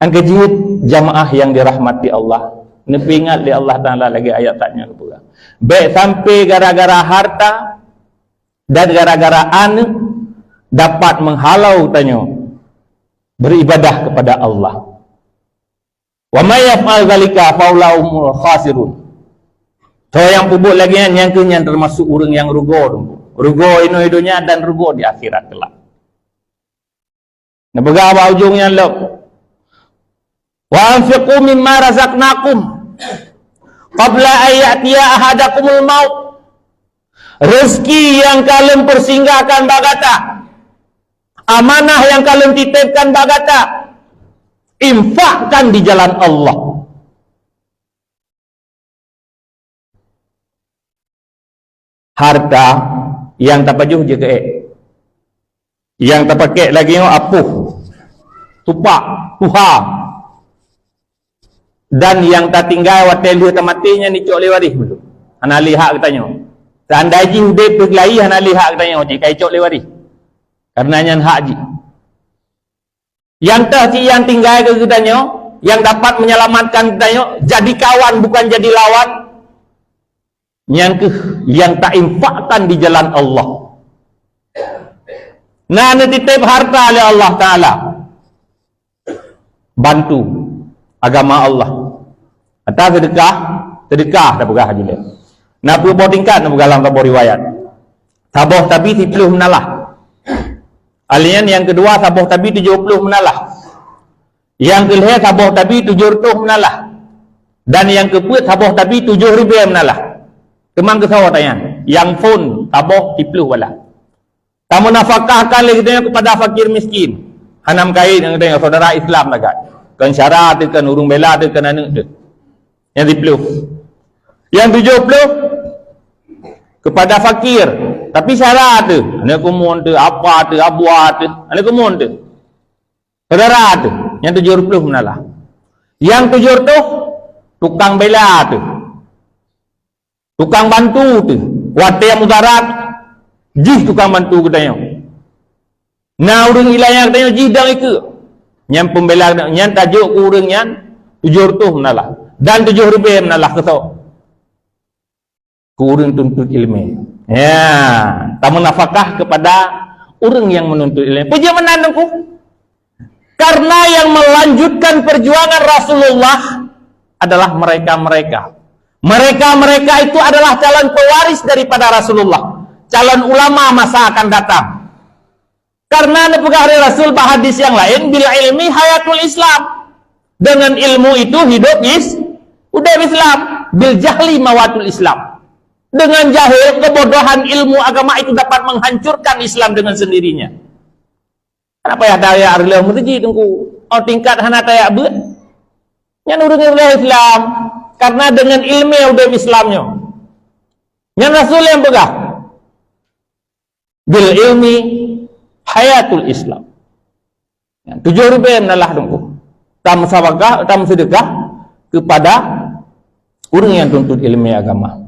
Angkejit jamaah yang dirahmati Allah. Nepi ingat li Allah Ta'ala lagi ayat taknya pula. Baik sampai gara-gara harta dan gara-gara anak dapat menghalau tanya beribadah kepada Allah. Wa may yaf'al dzalika fa ulaumul khasirun. So yang pubuk lagi yang kenyang termasuk orang yang rugo. Rugo ino-idonya dan rugo di akhirat kelak. Nah, begawa ujungnya lo. Wa anfiqu mimma razaqnakum qabla an ya'tiya ahadakumul maut. Rezeki yang kalian persinggahkan bagata, amanah yang kalian titipkan bagata, infakkan di jalan Allah. Harta yang tapajuh je ke yang terpakai lagi yang apuh, tupak, tuha, dan yang tak tinggal watel dia tematinya ni cok lewaris dulu. Ana lihat katanya. Tanda ji hudai pergelai ana lihat katanya ji kai cok lewaris. Karenanya hak ji. Yang tah si yang tinggal ke katanya, yang dapat menyelamatkan katanya jadi kawan bukan jadi lawan. Yang tak infakkan di jalan Allah. Nah, titip harta oleh Allah Ta'ala, bantu agama Allah. Atau sedekah dah pegah haji dia. Nak perlu tingkat nak dalam tabur riwayat. Saboh tabi 70 menalah. Alian yang kedua saboh tabi 70 menalah. Yang kelihatan saboh tabi 700 menalah. Dan yang keempat saboh tabi 7,000 menalah. Kemang ke sawah tanya. Yang pun saboh 10 wala. Kamu nafkahkan lagi kepada fakir miskin. Hanam kain yang dengan saudara Islam agak. Kan syarat kan urung bela kan anak tu. Yang 10. Yang 70 kepada fakir. Tapi syarat tu, anak kumun tu, apa tu, abuah tu, anak kumun tu. Saudara tu, yang 70 menalah. Yang 700 tukang bela tu. Tukang bantu tu. Wadah mudarat jih tukang bantu katanya. Nah urang ilayah katanya jih dah ikut. Yang pembela yang tajuk ku urang yang 700 menalah. Dan 7,000 menalah kesok. Ku urang tuntut ilmu. Ya, tamu nafkah kepada orang yang menuntut ilmu. Puji menandaku. Karena yang melanjutkan perjuangan Rasulullah adalah mereka-mereka. Mereka-mereka itu adalah calon pewaris daripada Rasulullah. Calon ulama masa akan datang. Karena nepegah dari Rasul bahadis yang lain, bil ilmi hayatul Islam. Dengan ilmu itu hidup udah Islam. Bil jahli mawatul Islam. Dengan jahil, kebodohan ilmu agama itu dapat menghancurkan Islam dengan sendirinya. Kenapa ya daya arlah mutiji tunggu? Oh tingkat hana tayak buat. Yang udah Islam. Karena dengan ilmu udah Islamnya. Yang Rasul yang pegah. Bil ilmi hayatul Islam. 7,000 menalah tunggu. Tam sedekah kepada orang yang tuntut ilmu agama.